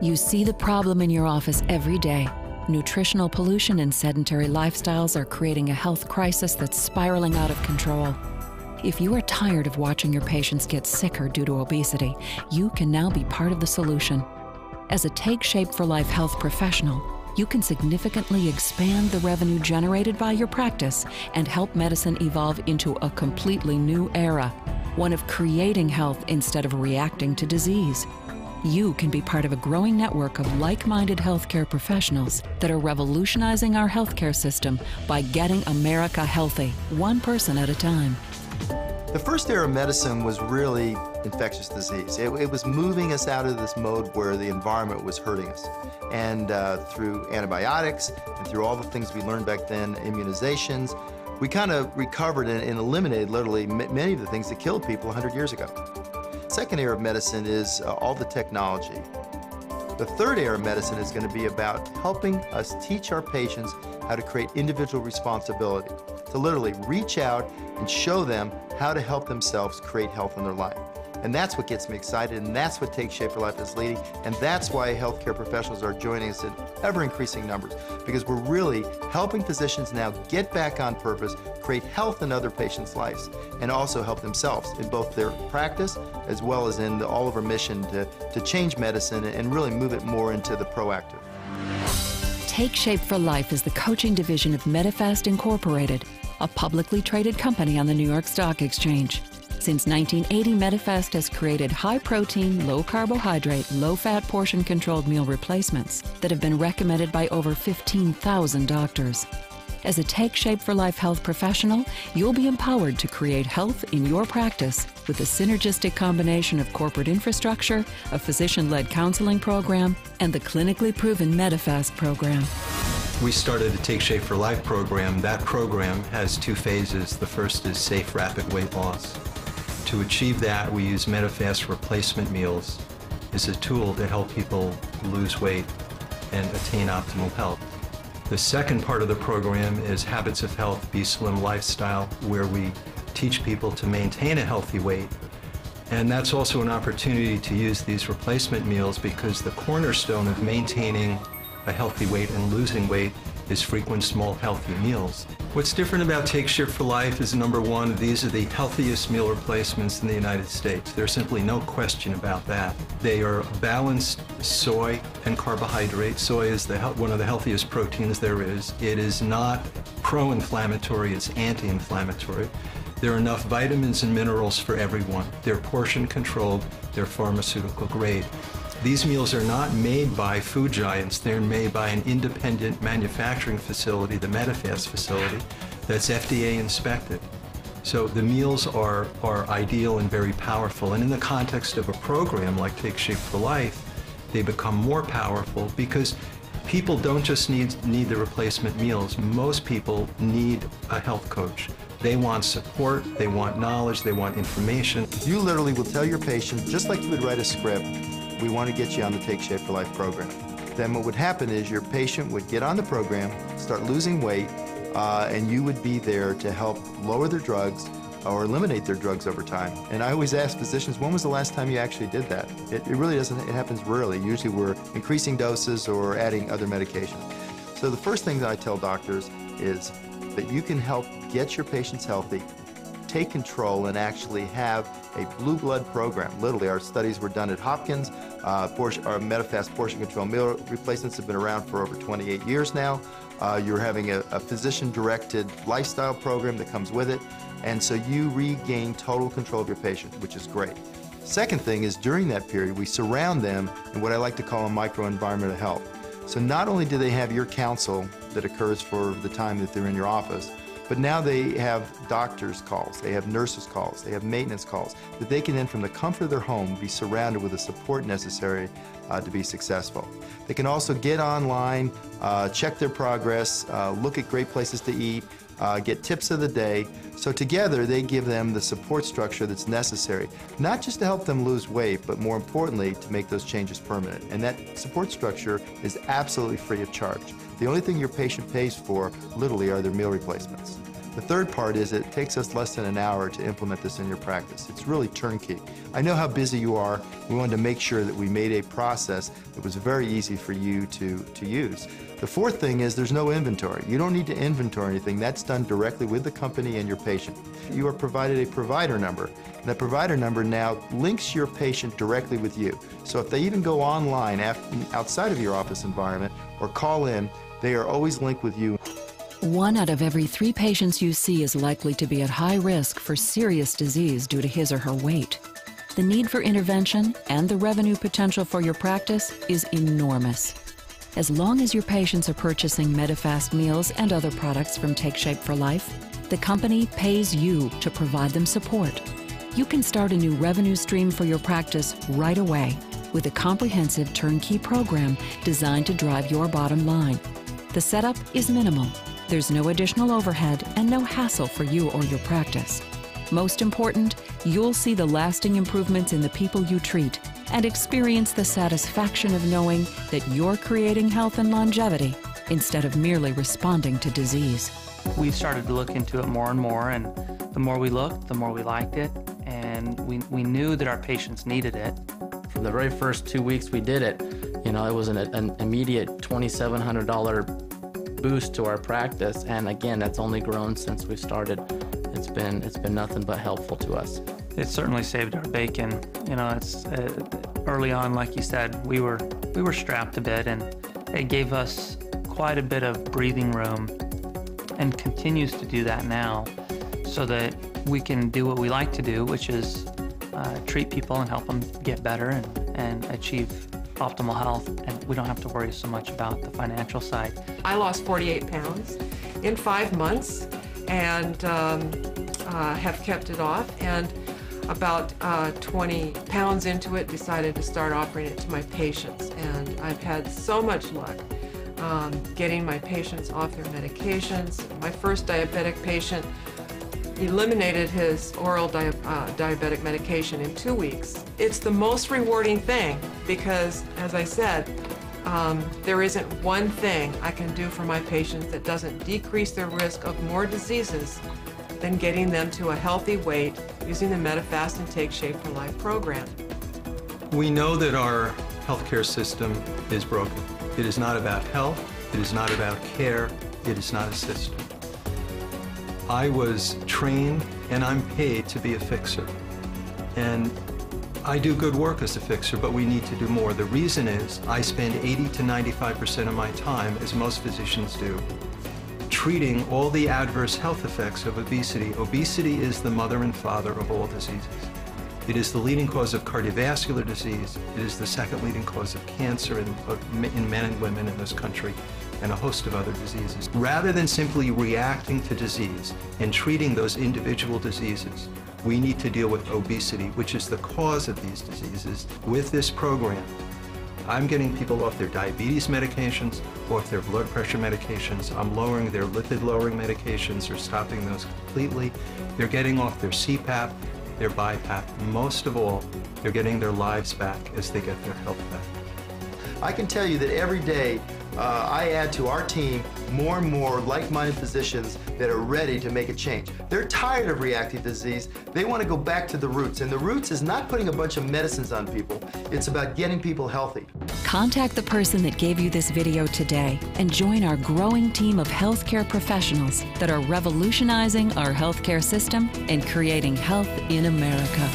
You see the problem in your office every day. Nutritional pollution and sedentary lifestyles are creating a health crisis that's spiraling out of control. If you are tired of watching your patients get sicker due to obesity, you can now be part of the solution. As a Take Shape for Life health professional, you can significantly expand the revenue generated by your practice and help medicine evolve into a completely new era, one of creating health instead of reacting to disease. You can be part of a growing network of like-minded healthcare professionals that are revolutionizing our healthcare system by getting America healthy, one person at a time. The first era of medicine was really infectious disease. It was moving us out of this mode where the environment was hurting us. And through antibiotics and through all the things we learned back then, immunizations, we kind of recovered and eliminated literally many of the things that killed people 100 years ago. Second era of medicine is all the technology. The third era of medicine is going to be about helping us teach our patients how to create individual responsibility, to literally reach out and show them how to help themselves create health in their life. And that's what gets me excited, and that's what Take Shape for Life is leading, and that's why healthcare professionals are joining us in ever-increasing numbers, because we're really helping physicians now get back on purpose, create health in other patients' lives, and also help themselves in both their practice as well as in all of our mission to change medicine and really move it more into the proactive. Take Shape for Life is the coaching division of Medifast Incorporated, a publicly traded company on the New York Stock Exchange. Since 1980, Medifast has created high-protein, low-carbohydrate, low-fat portion-controlled meal replacements that have been recommended by over 15,000 doctors. As a Take Shape for Life health professional, you'll be empowered to create health in your practice with a synergistic combination of corporate infrastructure, a physician-led counseling program, and the clinically proven Medifast program. We started a Take Shape for Life program. That program has two phases. The first is safe, rapid weight loss. To achieve that, we use Medifast replacement meals as a tool to help people lose weight and attain optimal health. The second part of the program is Habits of Health, Be Slim Lifestyle, where we teach people to maintain a healthy weight. And that's also an opportunity to use these replacement meals because the cornerstone of maintaining a healthy weight and losing weight is frequent, small, healthy meals. What's different about Take Shape for Life is, number one, these are the healthiest meal replacements in the United States. There's simply no question about that. They are balanced soy and carbohydrate. Soy is one of the healthiest proteins there is. It is not pro-inflammatory, it's anti-inflammatory. There are enough vitamins and minerals for everyone. They're portion controlled, they're pharmaceutical grade. These meals are not made by food giants. They're made by an independent manufacturing facility, the Medifast facility, that's FDA inspected. So the meals are ideal and very powerful. And in the context of a program like Take Shape for Life, they become more powerful because people don't just need the replacement meals. Most people need a health coach. They want support, they want knowledge, they want information. You literally will tell your patient, just like you would write a script, we want to get you on the Take Shape for Life program. Then what would happen is your patient would get on the program, start losing weight, and you would be there to help lower their drugs or eliminate their drugs over time. And I always ask physicians, when was the last time you actually did that? It really doesn't, it happens rarely. Usually we're increasing doses or adding other medications. So the first thing that I tell doctors is that you can help get your patients healthy, take control, and actually have a blue blood program. Literally, our studies were done at Hopkins. Our Medifast portion control meal replacements have been around for over 28 years now. You're having a physician-directed lifestyle program that comes with it, and so you regain total control of your patient, which is great. Second thing is, during that period, we surround them in what I like to call a microenvironment of health. So not only do they have your counsel that occurs for the time that they're in your office, but now they have doctors' calls, they have nurses' calls, they have maintenance calls, that they can then, from the comfort of their home, be surrounded with the support necessary to be successful. They can also get online, check their progress, look at great places to eat, get tips of the day. So together, they give them the support structure that's necessary, not just to help them lose weight, but more importantly, to make those changes permanent. And that support structure is absolutely free of charge. The only thing your patient pays for, literally, are their meal replacements. The third part is it takes us less than an hour to implement this in your practice. It's really turnkey. I know how busy you are. We wanted to make sure that we made a process that was very easy for you to use. The fourth thing is there's no inventory. You don't need to inventory anything. That's done directly with the company and your patient. You are provided a provider number, and that provider number now links your patient directly with you. So if they even go online outside of your office environment or call in, they are always linked with you. 1 out of every 3 patients you see is likely to be at high risk for serious disease due to his or her weight. The need for intervention and the revenue potential for your practice is enormous. As long as your patients are purchasing Medifast meals and other products from Take Shape for Life, the company pays you to provide them support. You can start a new revenue stream for your practice right away with a comprehensive turnkey program designed to drive your bottom line. The setup is minimal. There's no additional overhead and no hassle for you or your practice. Most important, you'll see the lasting improvements in the people you treat and experience the satisfaction of knowing that you're creating health and longevity instead of merely responding to disease. We started to look into it more and more, and the more we looked, the more we liked it, and we knew that our patients needed it. From the very first 2 weeks we did it, you know, it was an immediate $2,700 boost to our practice, and again, that's only grown since we started. It's been nothing but helpful to us. It certainly saved our bacon. You know, it's early on, like you said, we were strapped a bit, and it gave us quite a bit of breathing room, and continues to do that now, so that we can do what we like to do, which is treat people and help them get better and achieve optimal health, and we don't have to worry so much about the financial side. I lost 48 pounds in 5 months and have kept it off, and about 20 pounds into it decided to start offering it to my patients, and I've had so much luck getting my patients off their medications. My first diabetic patient eliminated his oral diabetic medication in 2 weeks. It's the most rewarding thing because, as I said, there isn't one thing I can do for my patients that doesn't decrease their risk of more diseases than getting them to a healthy weight using the Medifast and Take Shape for Life program. We know that our healthcare system is broken. It is not about health, it is not about care, it is not a system. I was trained and I'm paid to be a fixer. And I do good work as a fixer, but we need to do more. The reason is I spend 80 to 95% of my time, as most physicians do, treating all the adverse health effects of obesity. Obesity is the mother and father of all diseases. It is the leading cause of cardiovascular disease. It is the second leading cause of cancer in men and women in this country, and a host of other diseases. Rather than simply reacting to disease and treating those individual diseases, we need to deal with obesity, which is the cause of these diseases. With this program, I'm getting people off their diabetes medications, off their blood pressure medications. I'm lowering their lipid-lowering medications or stopping those completely. They're getting off their CPAP, their BiPAP. Most of all, they're getting their lives back as they get their health back. I can tell you that every day I add to our team more and more like-minded physicians that are ready to make a change. They're tired of reactive disease. They want to go back to the roots, and the roots is not putting a bunch of medicines on people. It's about getting people healthy. Contact the person that gave you this video today and join our growing team of healthcare professionals that are revolutionizing our healthcare system and creating health in America.